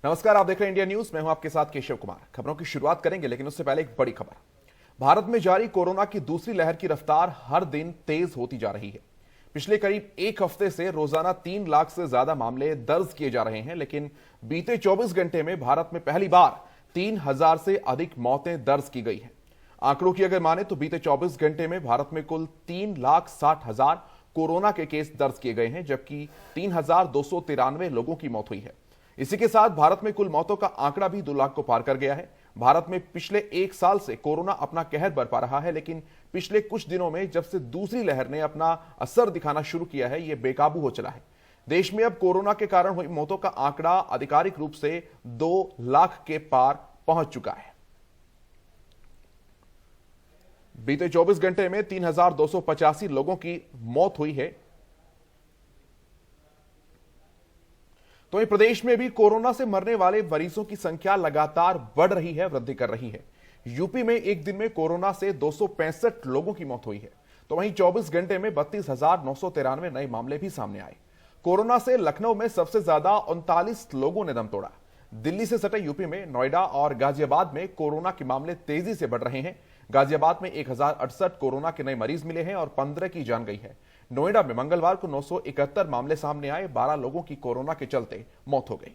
नमस्कार, आप देख रहे हैं इंडिया न्यूज। मैं हूं आपके साथ केशव कुमार। खबरों की शुरुआत करेंगे, लेकिन उससे पहले एक बड़ी खबर। भारत में जारी कोरोना की दूसरी लहर की रफ्तार हर दिन तेज होती जा रही है। पिछले करीब एक हफ्ते से रोजाना 3 लाख से ज्यादा मामले दर्ज किए जा रहे हैं, लेकिन बीते 24 घंटे में भारत में पहली बार 3000 से अधिक मौतें दर्ज की गई हैं। आंकड़ों की अगर माने तो बीते 24 घंटे में भारत में कुल 3,60,000 कोरोना के केस दर्ज किए गए हैं, जबकि 3,293 लोगों की मौत हुई है। इसी के साथ भारत में कुल मौतों का आंकड़ा भी 2 लाख को पार कर गया है। भारत में पिछले एक साल से कोरोना अपना कहर बरपा रहा है, लेकिन पिछले कुछ दिनों में जब से दूसरी लहर ने अपना असर दिखाना शुरू किया है, यह बेकाबू हो चला है। देश में अब कोरोना के कारण हुई मौतों का आंकड़ा आधिकारिक रूप से 2 लाख के पार पहुंच चुका है। बीते 24 घंटे में 3,285 लोगों की मौत हुई है। तो वहीं प्रदेश में भी कोरोना से मरने वाले मरीजों की संख्या लगातार बढ़ रही है, वृद्धि कर रही है। यूपी में एक दिन में कोरोना से 265 लोगों की मौत हुई है। तो वहीं 24 घंटे में 32,993 नए मामले भी सामने आए। कोरोना से लखनऊ में सबसे ज्यादा 39 लोगों ने दम तोड़ा। दिल्ली से सटे यूपी में नोएडा और गाजियाबाद में कोरोना के मामले तेजी से बढ़ रहे हैं। गाजियाबाद में 1068 कोरोना के नए मरीज मिले हैं और 15 की जान गई है। नोएडा में मंगलवार को 971 मामले सामने आए। 12 लोगों की कोरोना के चलते मौत हो गई।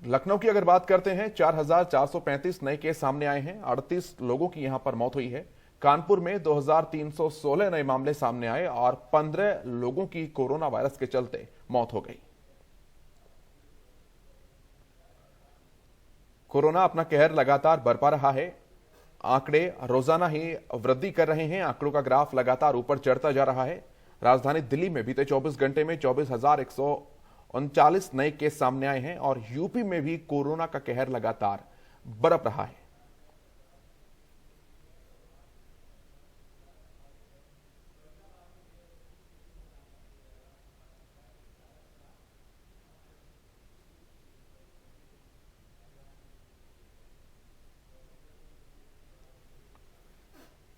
लखनऊ की अगर बात करते हैं, 4,435 नए केस सामने आए हैं। 38 लोगों की यहां पर मौत हुई है। कानपुर में 2,316 नए मामले सामने आए और 15 लोगों की कोरोना वायरस के चलते मौत हो गई। कोरोना अपना कहर लगातार बरपा रहा है। आंकड़े रोजाना ही वृद्धि कर रहे हैं। आंकड़ों का ग्राफ लगातार ऊपर चढ़ता जा रहा है। राजधानी दिल्ली में बीते 24 घंटे में 24,139 नए केस सामने आए हैं और यूपी में भी कोरोना का कहर लगातार बरप रहा है।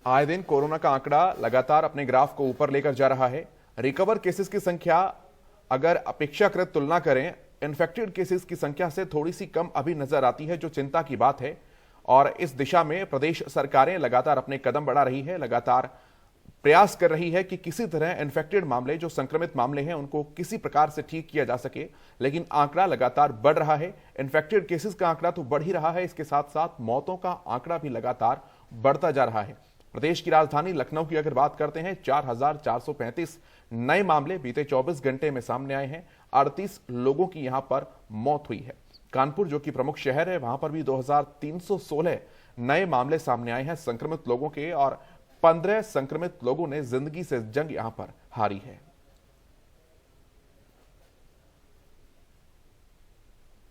आए दिन कोरोना का आंकड़ा लगातार अपने ग्राफ को ऊपर लेकर जा रहा है। रिकवर केसेस की संख्या अगर अपेक्षाकृत तुलना करें इन्फेक्टेड केसेस की संख्या से थोड़ी सी कम अभी नजर आती है, जो चिंता की बात है। और इस दिशा में प्रदेश सरकारें लगातार अपने कदम बढ़ा रही है, लगातार प्रयास कर रही है कि किसी तरह इन्फेक्टेड मामले, जो संक्रमित मामले हैं, उनको किसी प्रकार से ठीक किया जा सके। लेकिन आंकड़ा लगातार बढ़ रहा है। इन्फेक्टेड केसेस का आंकड़ा तो बढ़ ही रहा है, इसके साथ साथ मौतों का आंकड़ा भी लगातार बढ़ता जा रहा है। प्रदेश की राजधानी लखनऊ की अगर बात करते हैं, 4,435 नए मामले बीते 24 घंटे में सामने आए हैं। 38 लोगों की यहां पर मौत हुई है। कानपुर, जो कि प्रमुख शहर है, वहां पर भी 2,316 नए मामले सामने आए हैं संक्रमित लोगों के, और 15 संक्रमित लोगों ने जिंदगी से जंग यहां पर हारी है।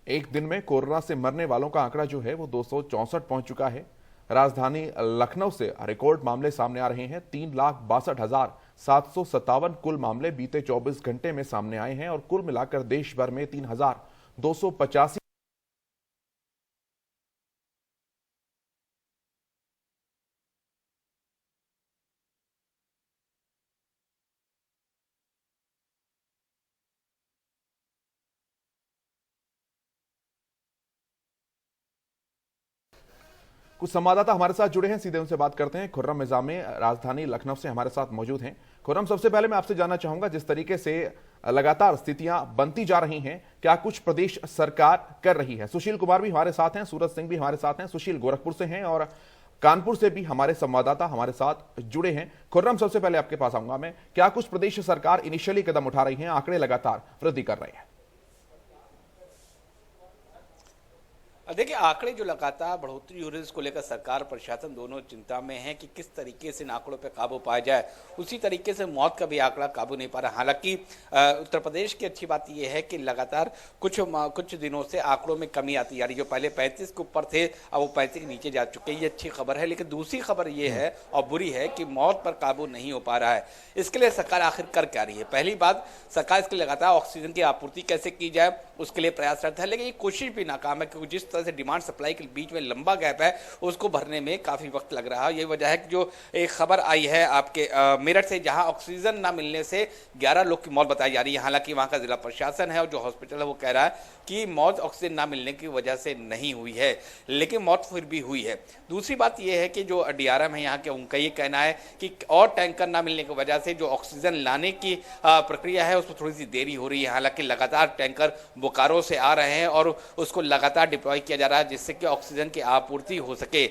एक दिन में कोरोना से मरने वालों का आंकड़ा जो है वो 264 पहुंच चुका है। राजधानी लखनऊ से रिकॉर्ड मामले सामने आ रहे हैं। 3,62,757 कुल मामले बीते 24 घंटे में सामने आए हैं और कुल मिलाकर देश भर में 3,285 कुछ संवाददाता हमारे साथ जुड़े हैं, सीधे उनसे बात करते हैं। खुर्रम निजामी राजधानी लखनऊ से हमारे साथ मौजूद हैं। खुर्रम, सबसे पहले मैं आपसे जानना चाहूंगा, जिस तरीके से लगातार स्थितियां बनती जा रही हैं, क्या कुछ प्रदेश सरकार कर रही है? सुशील कुमार भी हमारे साथ हैं, सूरज सिंह भी हमारे साथ हैं। सुशील गोरखपुर से हैं और कानपुर से भी हमारे संवाददाता हमारे साथ जुड़े हैं। खुर्रम, सबसे पहले आपके पास आऊंगा मैं, क्या कुछ प्रदेश सरकार इनिशियली कदम उठा रही है? आंकड़े लगातार वृद्धि कर रहे हैं। देखिए, आंकड़े जो लगातार बढ़ोतरी हो रही है, इसको लेकर सरकार प्रशासन दोनों चिंता में है कि किस तरीके से इन आंकड़ों पर काबू पाया जाए। उसी तरीके से मौत का भी आंकड़ा काबू नहीं पा रहा। हालांकि उत्तर प्रदेश की अच्छी बात यह है कि लगातार कुछ दिनों से आंकड़ों में कमी आती जा रही है। जो पहले 35 के ऊपर थे, अब वो 35 के नीचे जा चुके हैं। ये अच्छी खबर है। लेकिन दूसरी खबर ये है और बुरी है कि मौत पर काबू नहीं हो पा रहा है। इसके लिए सरकार आखिर कर क्या रही है? पहली बात, सरकार इसके लिए लगातार ऑक्सीजन की आपूर्ति कैसे की जाए, उसके लिए प्रयासरत है। लेकिन ये कोशिश भी नाकाम है, क्योंकि जिस तरह से डिमांड सप्लाई के बीच में लंबा गैप है उसको भरने में काफ़ी वक्त लग रहा है। ये वजह है कि जो एक खबर आई है आपके मेरठ से, जहां ऑक्सीजन ना मिलने से 11 लोग की मौत बताई जा रही है। हालांकि वहां का जिला प्रशासन है और जो हॉस्पिटल है वो कह रहा है कि मौत ऑक्सीजन ना मिलने की वजह से नहीं हुई है, लेकिन मौत फिर भी हुई है। दूसरी बात यह है कि जो डीआरएम है यहाँ के, उनका ये कहना है कि और टैंकर ना मिलने की वजह से जो ऑक्सीजन लाने की प्रक्रिया है उसमें थोड़ी सी देरी हो रही है। हालांकि लगातार टैंकर बोकारो से आ रहे हैं और उसको लगातार डिप्लॉय किया जा रहा है जिससे कि ऑक्सीजन की आपूर्ति हो सके।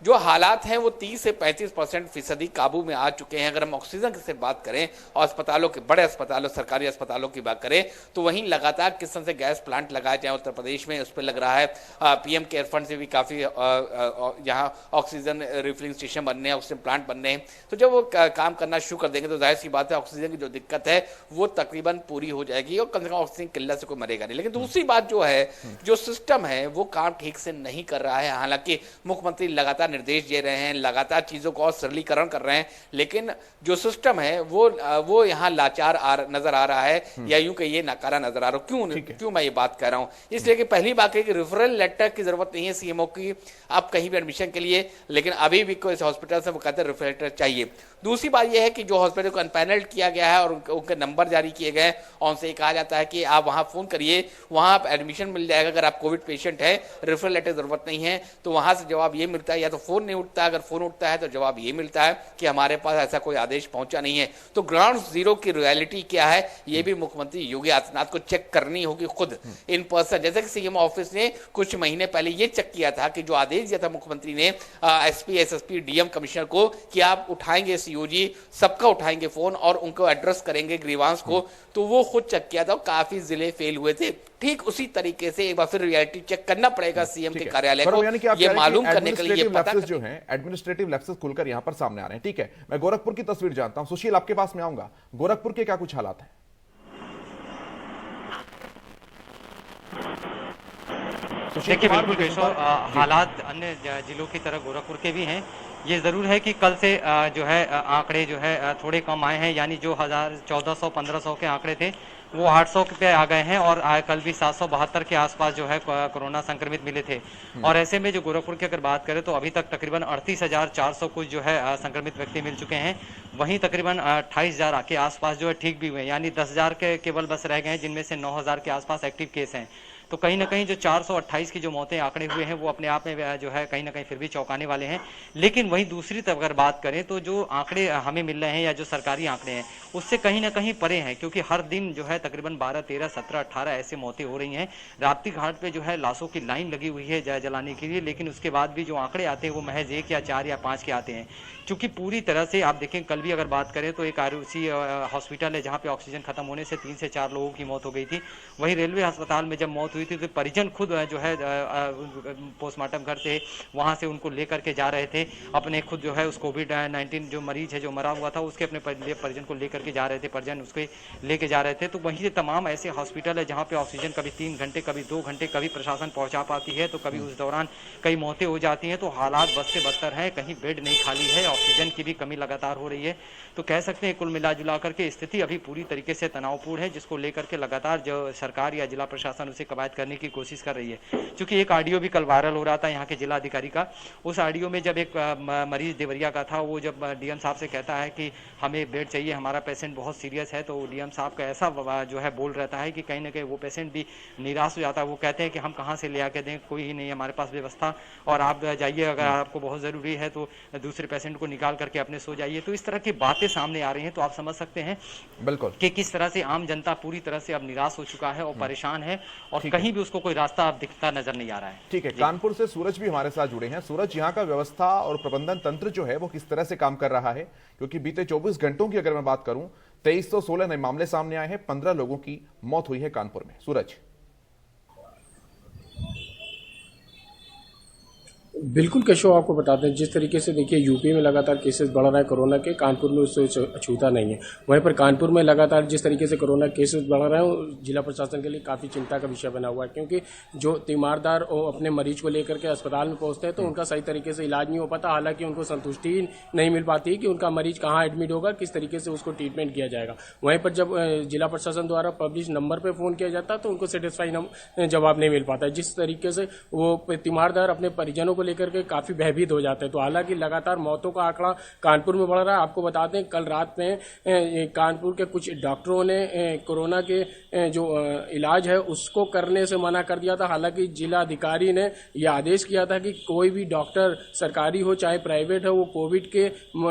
जो हालात हैं वो 30 से 35% काबू में आ चुके हैं। अगर हम ऑक्सीजन की बात करें और अस्पतालों के, बड़े अस्पतालों, सरकारी अस्पतालों की बात करें, तो वहीं लगातार किस तरह से गैस प्लांट लगाए जाए उत्तर प्रदेश में, उस पर लग रहा है पीएम केयर फंड से भी काफी यहाँ ऑक्सीजन रिफिलिंग स्टेशन बनने हैं, ऑक्सीजन प्लांट बनने हैं। तो जब वो काम करना शुरू कर देंगे तो जाहिर सी बात है ऑक्सीजन की जो दिक्कत है वो तकरीबन पूरी हो जाएगी और कम से कम ऑक्सीजन की किल्लत से कोई मरेगा नहीं। लेकिन दूसरी बात जो है, जो सिस्टम है वो काम ठीक से नहीं कर रहा है। हालांकि मुख्यमंत्री लगातार निर्देश दे रहे हैं, लगातार चीजों को और सरलीकरण कर रहे हैं, लेकिन जो सिस्टम है वो यहाँ लाचार नजर आ रहा है, या यूं कहिए नाकारा नजर आ रहा है। क्यों मैं ये बात कर रहा हूं? इसलिए कि पहली बात है कि रेफरल लेटर की जरूरत नहीं है सीएमओ की आप कहीं भी एडमिशन के लिए, लेकिन अभी भी कोई हॉस्पिटल से वो कहते हैं रेफरल लेटर चाहिए। दूसरी बात यह है कि जो हॉस्पिटल को अनपैनल्ड किया गया है और उनके नंबर जारी किए गए और उनसे कहा जाता है कि आप वहां फोन करिए, वहां आप एडमिशन मिल जाएगा। अगर आप कोविड पेशेंट है, रेफरल लेटर जरूरत नहीं है, तो वहां से जवाब ये मिलता है, या तो फोन नहीं उठता है, अगर फोन उठता है तो जवाब ये मिलता है कि हमारे पास ऐसा कोई आदेश पहुंचा नहीं है। तो ग्राउंड जीरो की रियलिटी क्या है ये भी मुख्यमंत्री योगी आदित्यनाथ को चेक करनी होगी खुद इन पर्सन। जैसे कि सीएम ऑफिस ने कुछ महीने पहले ये चेक किया था कि जो आदेश दिया था मुख्यमंत्री ने एसपी, एसएसपी, डीएम कमिश्नर को कि आप उठाएंगे सीओजी, सबका उठाएंगे फोन और उनको एड्रेस करेंगे ग्रीवांस को, तो वो खुद चेक किया था। काफी जिले फेल हुए थे। ठीक उसी तरीके से एक बार फिर रियलिटी चेक करना पड़ेगा सीएम के कार्यालय को, ये मालूम करने के लिए, ये पता जो है एडमिनिस्ट्रेटिव लैप्सेस खुलकर यहां पर सामने आ रहे हैं। ठीक है, मैं गोरखपुर की तस्वीर जानता हूं। सुशील, आपके पास में आऊंगा। गोरखपुर के क्या कुछ हालात हैं? देखिए बिल्कुल केशव, हालात अन्य जिलों की तरह गोरखपुर के भी हैं। ये जरूर है कि कल से जो है आंकड़े जो है थोड़े कम आए हैं, यानी जो 1400 1500 के आंकड़े थे वो 800 पे आ गए हैं और कल भी 772 के आसपास जो है कोरोना संक्रमित मिले थे। और ऐसे में जो गोरखपुर की अगर बात करें तो अभी तक तकरीबन 38,400 कुछ जो है संक्रमित व्यक्ति मिल चुके हैं। वहीं तकरीबन 28,000 के आसपास जो है ठीक भी हुए, यानी 10,000 के केवल बस रह गए हैं, जिनमें से 9,000 के आसपास एक्टिव केस हैं। तो कहीं ना कहीं जो 428 की जो मौतें आंकड़े हुए हैं वो अपने आप में जो है कहीं ना कहीं फिर भी चौंकाने वाले हैं। लेकिन वहीं दूसरी तरफ अगर बात करें तो जो आंकड़े हमें मिल रहे हैं या जो सरकारी आंकड़े हैं उससे कहीं ना कहीं परे हैं, क्योंकि हर दिन जो है तकरीबन 12, 13, 17, 18 ऐसे मौतें हो रही हैं। राप्ती घाट पे जो है लाशों की लाइन लगी हुई है जलाने के लिए, लेकिन उसके बाद भी जो आंकड़े आते हैं वो महज 1 या 4 या 5 के आते हैं। क्योंकि पूरी तरह से आप देखें, कल भी अगर बात करें तो एक आरुषि हॉस्पिटल है जहाँ पे ऑक्सीजन खत्म होने से 3 से 4 लोगों की मौत हो गई थी। वहीं रेलवे अस्पताल में जब मौत हुई थी तो परिजन खुद जो है पोस्टमार्टम घर से वहाँ से उनको लेकर के जा रहे थे, अपने खुद जो है उस कोविड-19 जो मरीज है जो मरा हुआ था उसके अपने परिजन को लेकर के जा रहे थे, परिजन उसके लेके जा रहे थे। तो वहीं से तमाम ऐसे हॉस्पिटल है जहाँ पे ऑक्सीजन कभी 3 घंटे, कभी 2 घंटे, कभी प्रशासन पहुँचा पाती है तो कभी उस दौरान कई मौतें हो जाती हैं। तो हालात बद से बदतर है, कहीं बेड नहीं खाली है, ऑक्सीजन की भी कमी लगातार हो रही है। तो कह सकते हैं कुल मिला जुला करके स्थिति अभी पूरी तरीके से तनावपूर्ण है, जिसको लेकर के लगातार जो सरकार या जिला प्रशासन उसे कवायद करने की कोशिश कर रही है। क्योंकि एक ऑडियो भी कल वायरल हो रहा था यहाँ के जिला अधिकारी का। उस ऑडियो में जब एक मरीज देवरिया का था, वो जब डीएम साहब से कहता है कि हमें बेड चाहिए, हमारा पेशेंट बहुत सीरियस है, तो डीएम साहब का ऐसा जो है बोल रहता है कि कहीं ना कहीं वो पेशेंट भी निराश हो जाता है। वो कहते हैं कि हम कहाँ से ले आके दें, कोई ही नहीं हमारे पास व्यवस्था, और आप जाइए, अगर आपको बहुत ज़रूरी है तो दूसरे पेशेंट को निकाल करके अपने सो जाइए। तो इस तरह की बातें सामने आ रही हैं। तो आप समझ सकते हैं बिल्कुल कि किस तरह से आम जनता पूरी तरह से अब निराश हो चुका है और परेशान है, और कहीं भी उसको कोई रास्ता अब दिखता नजर नहीं आ रहा है। ठीक है, कानपुर से सूरज भी हमारे साथ जुड़े हैं। सूरज, यहाँ का व्यवस्था और प्रबंधन तंत्र जो है वो किस तरह से काम कर रहा है? क्योंकि बीते 24 घंटों की अगर मैं बात करूं 2316 नए मामले सामने आए हैं, 15 लोगों की मौत हुई है कानपुर में। सूरज। बिल्कुल केशव, आपको बताते हैं जिस तरीके से देखिए यूपी में लगातार केसेस बढ़ रहा है कोरोना के, कानपुर में उससे छूता नहीं है। वहीं पर कानपुर में लगातार जिस तरीके से कोरोना केसेस बढ़ रहे हैं, जिला प्रशासन के लिए काफ़ी चिंता का विषय बना हुआ है, क्योंकि जो तीमारदार अपने मरीज को लेकर के अस्पताल में पहुंचते हैं तो उनका सही तरीके से इलाज नहीं हो पाता। हालांकि उनको संतुष्टि नहीं मिल पाती कि उनका मरीज कहाँ एडमिट होगा, किस तरीके से उसको ट्रीटमेंट किया जाएगा। वहीं पर जब जिला प्रशासन द्वारा पब्लिश नंबर पर फोन किया जाता है तो उनको सेटिस्फाई जवाब नहीं मिल पाता है। जिस तरीके से वो तीमारदार अपने परिजनों को लेकर के काफी भयभीत हो जाते हैं। तो हालांकि लगातार मौतों का आंकड़ा कानपुर में बढ़ रहा है। आपको बताते हैं कल रात में कानपुर के कुछ डॉक्टरों ने कोरोना के जो इलाज है उसको करने से मना कर दिया था। हालांकि जिला अधिकारी ने यह आदेश किया था कि कोई भी डॉक्टर सरकारी हो चाहे प्राइवेट हो, वो कोविड के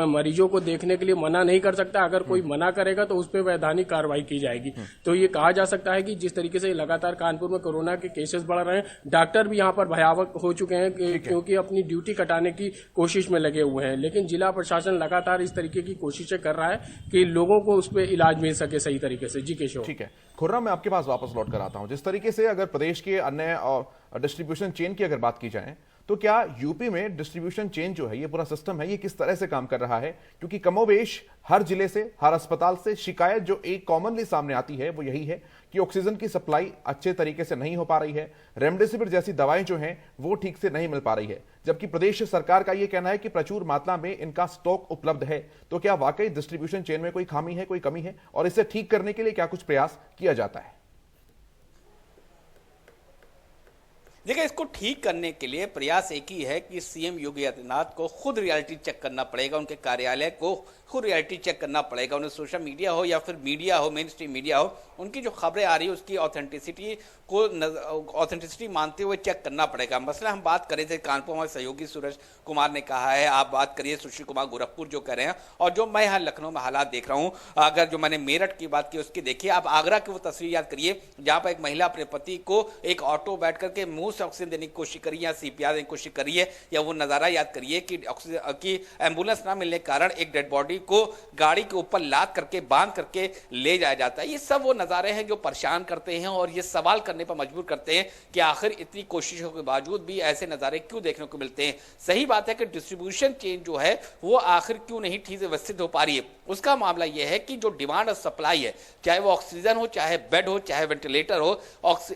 मरीजों को देखने के लिए मना नहीं कर सकता। अगर कोई मना करेगा तो उस पर वैधानिक कार्रवाई की जाएगी। तो ये कहा जा सकता है कि जिस तरीके से लगातार कानपुर में कोरोना के केसेस बढ़ रहे हैं, डॉक्टर भी यहाँ पर भयावह हो चुके हैं क्योंकि अपनी ड्यूटी कटाने की कोशिश में लगे हुए हैं। लेकिन जिला प्रशासन लगातार इस तरीके की कोशिशें कर रहा है कि लोगों को उस पर इलाज मिल सके सही तरीके से। जी केशव। ठीक है खुर्रम, मैं आपके पास वापस लौट कर आता हूं। जिस तरीके से अगर प्रदेश के अन्य डिस्ट्रीब्यूशन चेन की अगर बात की जाए तो क्या यूपी में डिस्ट्रीब्यूशन चेन जो है, ये पूरा सिस्टम है, ये किस तरह से काम कर रहा है? क्योंकि कमोबेश हर जिले से, हर अस्पताल से शिकायत जो एक कॉमनली सामने आती है वो यही है कि ऑक्सीजन की सप्लाई अच्छे तरीके से नहीं हो पा रही है, रेमडेसिविर जैसी दवाएं जो हैं वो ठीक से नहीं मिल पा रही है। जबकि प्रदेश सरकार का ये कहना है कि प्रचुर मात्रा में इनका स्टॉक उपलब्ध है। तो क्या वाकई डिस्ट्रीब्यूशन चेन में कोई खामी है, कोई कमी है, और इसे ठीक करने के लिए क्या कुछ प्रयास किया जाता है? देखिए, इसको ठीक करने के लिए प्रयास एक ही है कि सीएम योगी आदित्यनाथ को खुद रियलिटी चेक करना पड़ेगा, उनके कार्यालय को खुद रियलिटी चेक करना पड़ेगा। उन्हें सोशल मीडिया हो या फिर मीडिया हो, मेन स्ट्रीम मीडिया हो, उनकी जो खबरें आ रही है उसकी ऑथेंटिसिटी मानते हुए चेक करना पड़ेगा। मसला हम बात करें थे कानपुर, हमारे सहयोगी सूरज कुमार ने कहा है, आप बात करिए सुशील कुमार गोरखपुर जो कह रहे हैं, और जो मैं यहाँ लखनऊ में हालात देख रहा हूँ, अगर जो मैंने मेरठ की बात की उसकी देखिए, आप आगरा की वो तस्वीर याद करिए जहाँ पर एक महिला अपने पति को एक ऑटो बैठ करके मुंह से ऑक्सीजन देने की कोशिश करी या सीपीआर देने की कोशिश करी है, या वो नजारा याद करिए कि ऑक्सीजन की एम्बुलेंस ना मिलने के कारण एक डेड बॉडी को गाड़ी के ऊपर लाद करके बांध करके ले जाया जाता है। ये सब वो नजारे हैं जो परेशान करते हैं और ये सवाल करने पर मजबूर करते हैं कि आखिर इतनी कोशिशों के बावजूद भी ऐसे नजारे क्यों देखने को मिलते हैं। सही बात है कि डिस्ट्रीब्यूशन चेन जो है वो आखिर क्यों नहीं ठीक से व्यवस्थित हो पा रही है। उसका मामला यह है कि जो डिमांड और सप्लाई है, चाहे वो ऑक्सीजन हो, चाहे बेड हो, चाहे वेंटिलेटर हो,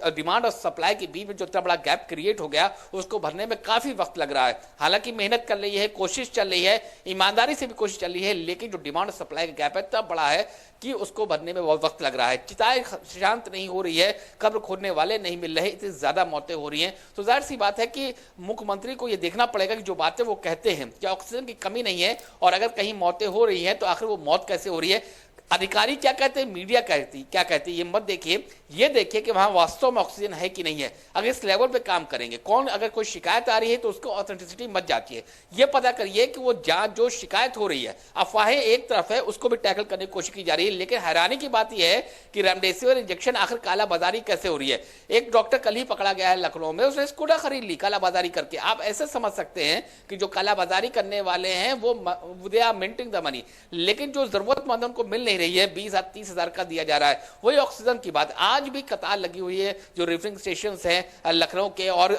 डिमांड और सप्लाई के बीच में जो इतना बड़ा गैप क्रिएट हो गया उसको भरने में काफी वक्त लग रहा है। हालांकि मेहनत कर रही है, कोशिश चल रही है, ईमानदारी से भी कोशिश चल रही है, लेकिन जो डिमांड और सप्लाई का गैप है इतना बड़ा है कि उसको भरने में बहुत वक्त लग रहा है। चिताएं शांत नहीं हो रही है, कब्र खोदने वाले नहीं मिल रहे, इतनी ज्यादा मौतें हो रही हैं। तो जाहिर सी बात है कि मुख्यमंत्री को यह देखना पड़ेगा कि जो बातें वो कहते हैं कि ऑक्सीजन की कमी नहीं है, और अगर कहीं मौतें हो रही हैं तो आखिर वो मौत कैसे हो रही है। अधिकारी क्या कहते हैं, मीडिया क्या कहती है, ये मत देखिए, ये देखिए कि वहां वास्तव में ऑक्सीजन है कि नहीं है। अगर इस लेवल पे काम करेंगे, कौन अगर कोई शिकायत आ रही है तो उसको ऑथेंटिसिटी मत जाती है, ये पता करिए कि वो जांच जो शिकायत हो रही है, अफवाहें एक तरफ है, उसको भी टैकल करने की कोशिश की जा रही है। लेकिन हैरानी की बात यह है कि रेमडेसिविर इंजेक्शन आखिर कालाबाजारी कैसे हो रही है। एक डॉक्टर कल ही पकड़ा गया है लखनऊ में, उसने स्कूटर खरीद ली कालाबाजारी करके। आप ऐसे समझ सकते हैं कि जो कालाबाजारी करने वाले हैं वो they are minting the money, लेकिन जो जरूरतमंद उनको मिल नहीं रही है, 20,000-30,000 का दिया जा रहा है। वही ऑक्सीजन की बात, आज भी कतार लगी हुई है, जो रिफिलिंग स्टेशन हैं लखनऊ के और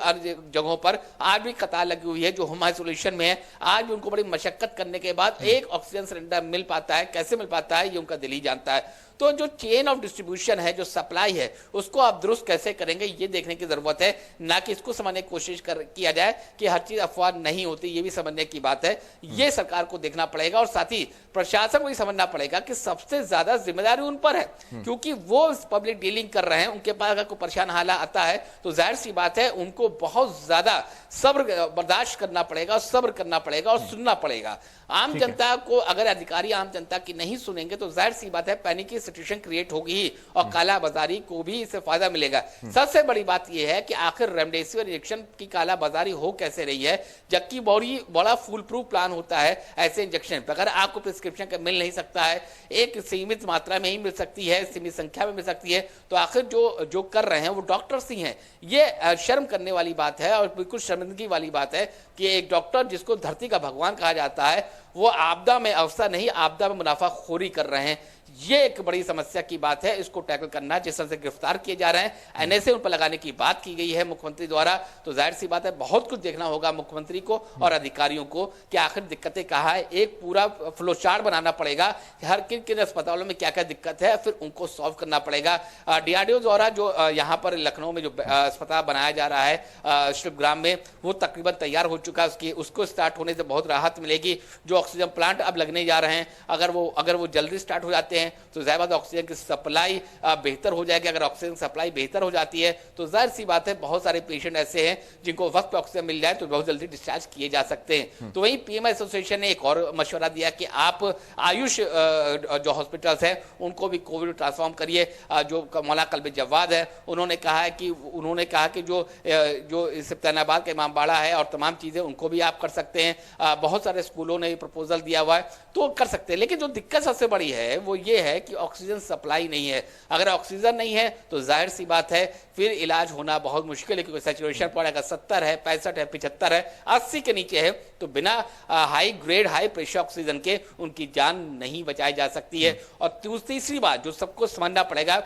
जगहों पर आज भी कतार लगी हुई है। जो होम आइसोलेशन में है, आज भी उनको बड़ी मशक्कत करने के बाद एक ऑक्सीजन सिलेंडर मिल पाता है। कैसे मिल पाता है ये उनका दिल ही जानता है। तो जो चेन ऑफ डिस्ट्रीब्यूशन है, जो सप्लाई है, उसको आप दुरुस्त कैसे करेंगे ये देखने की जरूरत है, ना कि इसको समझने की कोशिश किया जाए कि हर चीज अफवाह नहीं होती, ये भी समझने की बात है। ये सरकार को देखना पड़ेगा और साथ ही प्रशासन को भी समझना पड़ेगा कि सबसे ज्यादा जिम्मेदारी उन पर है, क्योंकि वो पब्लिक डीलिंग कर रहे हैं। उनके पास अगर कोई परेशान हालात आता है तो जाहिर सी बात है उनको बहुत ज्यादा सब्र बर्दाश्त करना पड़ेगा, सब्र करना पड़ेगा और सुनना पड़ेगा। आम जनता को अगर अधिकारी आम जनता की नहीं सुनेंगे तो जाहिर सी बात है पैनिक की सिचुएशन क्रिएट होगी ही, और कालाबाजारी को भी इससे फायदा मिलेगा। सबसे बड़ी बात यह है कि आखिर रेमडेसिविर इंजेक्शन की कालाबाजारी हो कैसे रही है, जबकि बड़ा फुल प्रूफ प्लान होता है ऐसे इंजेक्शन। अगर आपको प्रिस्क्रिप्शन का मिल नहीं सकता है, एक सीमित मात्रा में ही मिल सकती है, सीमित संख्या में मिल सकती है, तो आखिर जो कर रहे हैं वो डॉक्टर्स ही हैं। ये शर्म करने वाली बात है और बिल्कुल शर्मिंदगी वाली बात है कि एक डॉक्टर जिसको धरती का भगवान कहा जाता है, वो आपदा में अवसर नहीं, आपदा में मुनाफाखोरी कर रहे हैं। ये एक बड़ी समस्या की बात है, इसको टैकल करना। जिस तरह से गिरफ्तार किए जा रहे हैं, एनएसए उन पर लगाने की बात की गई है मुख्यमंत्री द्वारा, तो जाहिर सी बात है बहुत कुछ देखना होगा मुख्यमंत्री को और अधिकारियों को कि आखिर दिक्कतें कहाँ है। एक पूरा फ्लो चार्ट बनाना पड़ेगा कि हर किन किन अस्पतालों में क्या क्या दिक्कत है, फिर उनको सॉल्व करना पड़ेगा। डीआरडीओ द्वारा जो यहाँ पर लखनऊ में जो अस्पताल बनाया जा रहा है शिल्पग्राम में, वो तकरीबन तैयार हो चुका है। उसको स्टार्ट होने से बहुत राहत मिलेगी। जो ऑक्सीजन प्लांट अब लगने जा रहे हैं, अगर वो जल्दी स्टार्ट हो जाते हैं तो जाहिर बात ऑक्सीजन की सप्लाई बेहतर हो जाएगी। अगर ऑक्सीजन सप्लाई बेहतर हो जाती है तो जाहिर सी बात है बहुत सारे पेशेंट ऐसे हैं जिनको वक्त पर ऑक्सीजन मिल जाए तो बहुत जल्दी डिस्चार्ज किए जा सकते हैं। तो वहीं पीएम एसोसिएशन ने एक और मशवरा दिया कि आप आयुष जो हॉस्पिटल्स हैं उनको भी कोविड ट्रांसफॉर्म करिए। जो मौलाना कल्बे जवाद है, उन्होंने कहा कि जो सिफ्तानाबाद का इमामबाड़ा है और तमाम चीजें उनको भी आप कर सकते हैं। बहुत सारे स्कूलों ने प्रपोजल दिया हुआ है तो कर सकते हैं। लेकिन जो दिक्कत सबसे बड़ी है वो ये है कि ऑक्सीजन सप्लाई नहीं है। अगर ऑक्सीजन नहीं है तो जाहिर सी बात है फिर इलाज होना बहुत मुश्किल है, क्योंकि सैचुरेशन पॉइंट अगर 70 है, 65 है, 75 है, 80 के नीचे है तो बिना high grade high pressure oxygen के उनकी जान नहीं बचाई जा सकती है। और तीसरी बात जो सबको समझना पड़ेगा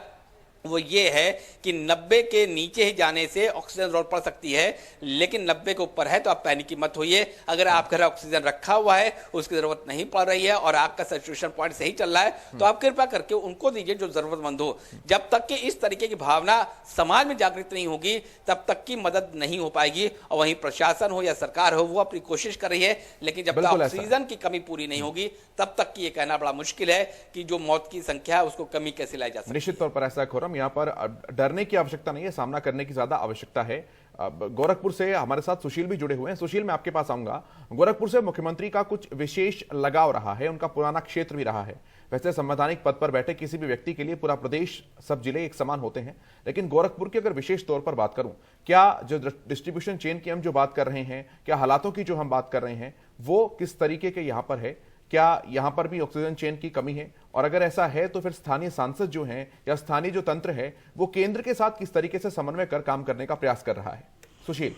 वो ये है कि 90 के नीचे ही जाने से ऑक्सीजन जरूरत पड़ सकती है, लेकिन 90 के ऊपर है तो आप पैनिक की मत होइए। अगर आप घर ऑक्सीजन रखा हुआ है, उसकी जरूरत नहीं पड़ रही है और आपका सैचुरेशन पॉइंट सही चल रहा है तो आप कृपया करके उनको दीजिए जो जरूरतमंद हो। जब तक कि इस तरीके की भावना समाज में जागृत नहीं होगी तब तक की मदद नहीं हो पाएगी। और वहीं प्रशासन हो या सरकार हो वो अपनी कोशिश कर रही है, लेकिन जब तक ऑक्सीजन की कमी पूरी नहीं होगी तब तक की ये कहना बड़ा मुश्किल है कि जो मौत की संख्या है उसको कमी कैसे लाई जा सकती है। निश्चित तौर पर ऐसा खुर्रम, यहाँ पर डरने की आवश्यकता नहीं है, सामना करने की ज्यादा आवश्यकता है। गोरखपुर से हमारे साथ सुशील भी जुड़े हुए हैं। सुशील, मैं आपके पास आऊंगा। गोरखपुर से मुख्यमंत्री का कुछ विशेष लगाव रहा है, उनका पुराना क्षेत्र भी रहा है। वैसे संवैधानिक पद पर बैठे किसी भी व्यक्ति के लिए पूरा प्रदेश, सब जिले एक समान होते हैं, लेकिन गोरखपुर की अगर विशेष तौर पर बात करूं, क्या जो डिस्ट्रीब्यूशन चेन की हम जो बात कर रहे हैं, क्या हालातों की जो हम बात कर रहे हैं, वो किस तरीके के यहां पर है? क्या यहां पर भी ऑक्सीजन चेन की कमी है? और अगर ऐसा है तो फिर स्थानीय सांसद जो हैं या स्थानीय जो तंत्र है वो केंद्र के साथ किस तरीके से समन्वय कर काम करने का प्रयास कर रहा है? सुशील।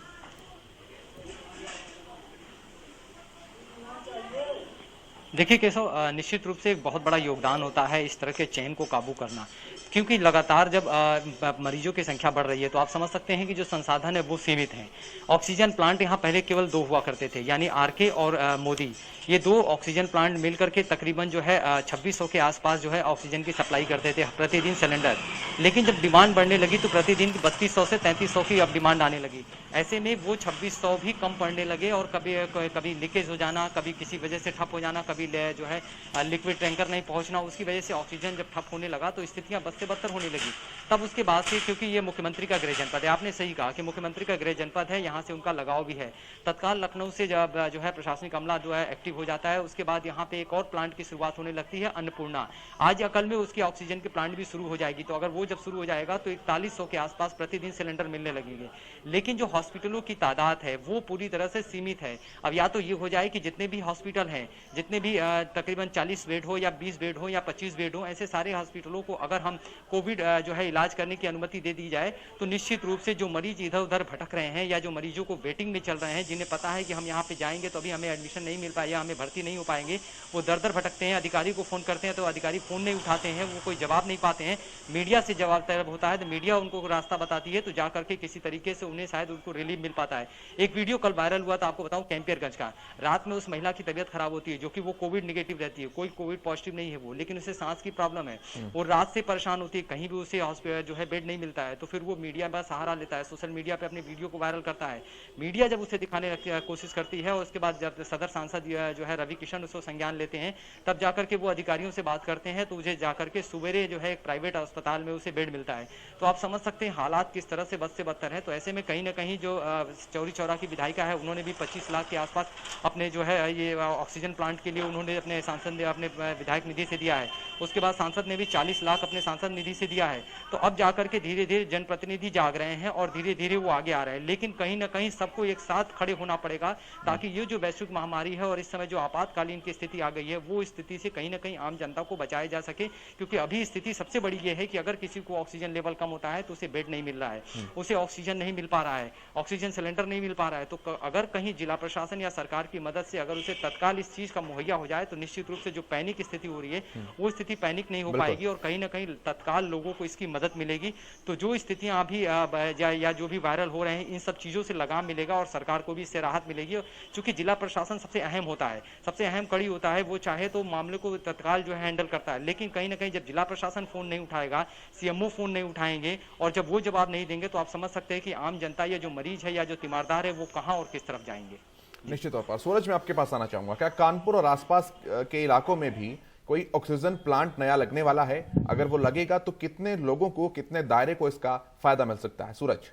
देखिए केशव, निश्चित रूप से एक बहुत बड़ा योगदान होता है इस तरह के चेन को काबू करना, क्योंकि लगातार जब मरीजों की संख्या बढ़ रही है तो आप समझ सकते हैं कि जो संसाधन है वो सीमित हैं। ऑक्सीजन प्लांट यहाँ पहले केवल 2 हुआ करते थे, यानी आरके और मोदी, ये 2 ऑक्सीजन प्लांट मिलकर के तकरीबन जो है 2600 के आसपास जो है ऑक्सीजन की सप्लाई करते थे प्रतिदिन सिलेंडर। लेकिन जब डिमांड बढ़ने लगी तो प्रतिदिन 3200 से 3300 की अब डिमांड आने लगी। ऐसे में वो 2600 भी कम पड़ने लगे और कभी लीकेज हो जाना, कभी किसी वजह से ठप हो जाना, कभी जो है लिक्विड टैंकर नहीं पहुंचना, उसकी वजह से ऑक्सीजन जब ठप होने लगा तो स्थितियां बद से बदतर होने लगी। तब उसके बाद से, क्योंकि ये मुख्यमंत्री का गृह जनपद है, आपने सही कहा कि मुख्यमंत्री का गृह जनपद है, यहाँ से उनका लगाव भी है। तत्काल लखनऊ से जब जो है प्रशासनिक अमला जो है एक्टिव हो जाता है, उसके बाद यहाँ पे एक और प्लांट की शुरुआत होने लगती है, अन्नपूर्णा। आज या कल में उसकी ऑक्सीजन की प्लांट भी शुरू हो जाएगी। तो अगर वो जब शुरू हो जाएगा तो 4100 के आसपास प्रतिदिन सिलेंडर मिलने लगेंगे। लेकिन जो हॉस्पिटलों की तादाद है वो पूरी तरह से सीमित है। अब या तो ये हो जाए कि जितने भी हॉस्पिटल हैं, जितने भी तकरीबन 40 बेड हो या 20 बेड हो या 25 बेड हो, ऐसे सारे हॉस्पिटलों को अगर हम कोविड जो है इलाज करने की अनुमति दे दी जाए तो निश्चित रूप से जो मरीज इधर उधर भटक रहे हैं या जो मरीजों को वेटिंग में चल रहे हैं, जिन्हें पता है कि हम यहाँ पे जाएंगे तो अभी हमें एडमिशन नहीं मिल पाएगा, हमें भर्ती नहीं हो पाएंगे, वो दर दर भटकते हैं। अधिकारी को फोन करते हैं तो अधिकारी फोन नहीं उठाते हैं, वो कोई जवाब नहीं पाते हैं। मीडिया से जवाब तलब होता है तो मीडिया उनको रास्ता बताती है, तो जा करके किसी तरीके से उन्हें शायद उनको रिलीफ मिल पाता है। एक वीडियो कल वायरल हुआ था, आपको बताऊं, कैंपियरगंज का। रात में उस महिला की तबीयत खराब होती है, जो कि वो कोविड निगेटिव रहती है, कोई कोविड पॉजिटिव नहीं है वो, लेकिन उसे सांस की प्रॉब्लम है, वो रात से परेशान होती है, कहीं भी उसे हॉस्पिटल जो है बेड नहीं मिलता है, तो फिर वो मीडिया का सहारा लेता है, सोशल मीडिया पे अपनी वीडियो को वायरल करता है। मीडिया जब उसे दिखाने की कोशिश करती है और उसके बाद जब सदर सांसद जो है रवि किशन उसको संज्ञान लेते हैं, तब जाकर के वो अधिकारियों से बात करते हैं, तो उसे जाकर के सुबेरे जो है एक प्राइवेट अस्पताल में उसे बेड मिलता है। तो आप समझ सकते हैं हालात किस तरह से बद से बदतर है। तो ऐसे में कहीं ना कहीं जो चौरी चौरा की विधायिका है, उन्होंने भी 25 लाख के आसपास अपने जो है ये ऑक्सीजन प्लांट के लिए उन्होंने अपने सांसद ने अपने विधायक निधि से दिया है। उसके बाद सांसद ने भी 40 लाख अपने सांसद सांसद निधि से दिया है। तो अब जाकर के धीरे धीरे जनप्रतिनिधि जाग रहे हैं और धीरे धीरे वो आगे आ रहे हैं, लेकिन कहीं ना कहीं सबको एक साथ खड़े होना पड़ेगा ताकि ये जो वैश्विक महामारी है और इस समय जो आपातकालीन की स्थिति आ गई है वो स्थिति से कहीं ना कहीं आम जनता को बचाया जा सके। क्योंकि अभी स्थिति सबसे बड़ी ये है कि अगर किसी को ऑक्सीजन लेवल कम होता है तो उसे बेड नहीं मिल रहा है, उसे ऑक्सीजन नहीं मिल पा रहा है, ऑक्सीजन सिलेंडर नहीं मिल पा रहा है। तो अगर कहीं जिला प्रशासन या सरकार की मदद से अगर उसे तत्काल इस चीज का मुहैया हो जाए तो निश्चित रूप से जो पैनिक स्थिति हो रही है वो स्थिति पैनिक नहीं हो पाएगी और कहीं ना कहीं तत्काल लोगों को इसकी मदद मिलेगी। तो जो स्थितियां अभी या जो भी वायरल हो रहे हैं इन सब चीजों से लगाम मिलेगा और सरकार को भी इससे राहत मिलेगी। क्योंकि जिला प्रशासन सबसे अहम होता है, सबसे अहम कड़ी होता है, वो चाहे तो मामले को तत्काल जो है हैंडल करता है, लेकिन कहीं ना कहीं जब जिला प्रशासन फोन नहीं उठाएगा, सीएमओ फोन नहीं उठाएंगे और जब वो जवाब नहीं देंगे तो आप समझ सकते हैं कि आम जनता या जो मरीज है या जो तीमारदार है वो कहां और किस तरफ जाएंगे। निश्चित तौर पर सूरज, मैं आपके पास आना चाहूंगा, क्या कानपुर और आसपास के इलाकों में भी कोई ऑक्सीजन प्लांट नया लगने वाला है? अगर वो लगेगा तो कितने लोगों को, कितने दायरे को इसका फायदा मिल सकता है? सूरज।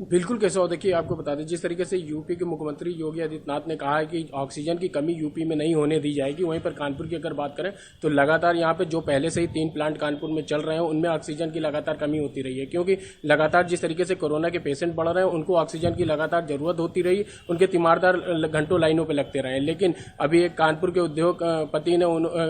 बिल्कुल कैसा हो, देखिए आपको बता दें, जिस तरीके से यूपी के मुख्यमंत्री योगी आदित्यनाथ ने कहा है कि ऑक्सीजन की कमी यूपी में नहीं होने दी जाएगी, वहीं पर कानपुर की अगर बात करें तो लगातार यहाँ पे जो पहले से ही 3 प्लांट कानपुर में चल रहे हैं उनमें ऑक्सीजन की लगातार कमी होती रही है। क्योंकि लगातार जिस तरीके से कोरोना के पेशेंट बढ़ रहे हैं उनको ऑक्सीजन की लगातार जरूरत होती रही, उनके तीमारदार घंटों लाइनों पर लगते रहे। लेकिन अभी एक कानपुर के उद्योगपति ने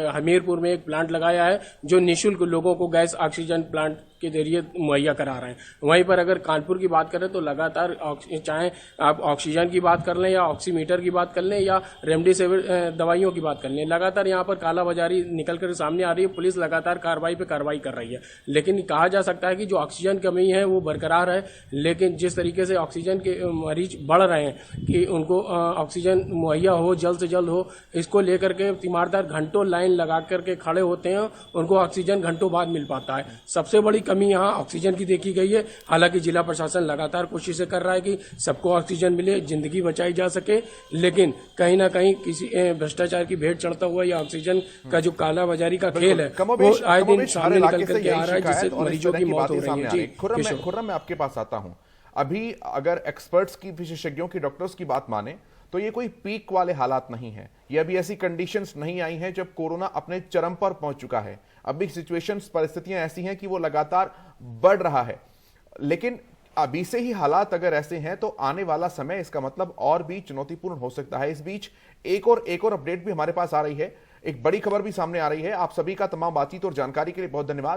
हमीरपुर में एक प्लांट लगाया है जो निःशुल्क लोगों को गैस ऑक्सीजन प्लांट के जरिए मुहैया करा रहे हैं। वहीं पर अगर कानपुर की बात करें तो लगातार चाहे आप ऑक्सीजन की बात कर लें या ऑक्सीमीटर की बात कर लें या रेमडेसिविर दवाइयों की बात कर लें, लगातार यहाँ पर कालाबाजारी निकल कर सामने आ रही है। पुलिस लगातार कार्रवाई पे कार्रवाई कर रही है, लेकिन कहा जा सकता है कि जो ऑक्सीजन कमी है वो बरकरार है। लेकिन जिस तरीके से ऑक्सीजन के मरीज बढ़ रहे हैं कि उनको ऑक्सीजन मुहैया हो, जल्द से जल्द हो, इसको लेकर के तीमारदार घंटों लाइन लगा करके खड़े होते हैं, उनको ऑक्सीजन घंटों बाद मिल पाता है। सबसे बड़ी कमी यहाँ ऑक्सीजन की देखी गई है। हालांकि जिला प्रशासन लगातार कोशिशें कर रहा है कि सबको ऑक्सीजन मिले, जिंदगी बचाई जा सके, लेकिन कहीं ना कहीं किसी भ्रष्टाचार की भेंट चढ़ता हुआ या ऑक्सीजन का जो कालाबाजारी का खेल है वो आए दिन सामने निकल करके आ रहा है, जिससे मरीजों की मौत हो रही है। खुर्रम, मैं आपके पास आता हूं। अभी अगर एक्सपर्ट्स की, विशेषज्ञों की, डॉक्टर्स की बात माने तो ये कोई पीक वाले हालात नहीं है। ये अभी ऐसी कंडीशंस नहीं आई हैं जब कोरोना अपने चरम पर पहुंच चुका है। अभी सिचुएशंस, परिस्थितियां ऐसी हैं कि वो लगातार बढ़ रहा है। लेकिन अभी से ही हालात अगर ऐसे हैं तो आने वाला समय इसका मतलब और भी चुनौतीपूर्ण हो सकता है। इस बीच एक और अपडेट भी हमारे पास आ रही है, एक बड़ी खबर भी सामने आ रही है। आप सभी का तमाम बातचीत और जानकारी के लिए बहुत धन्यवाद।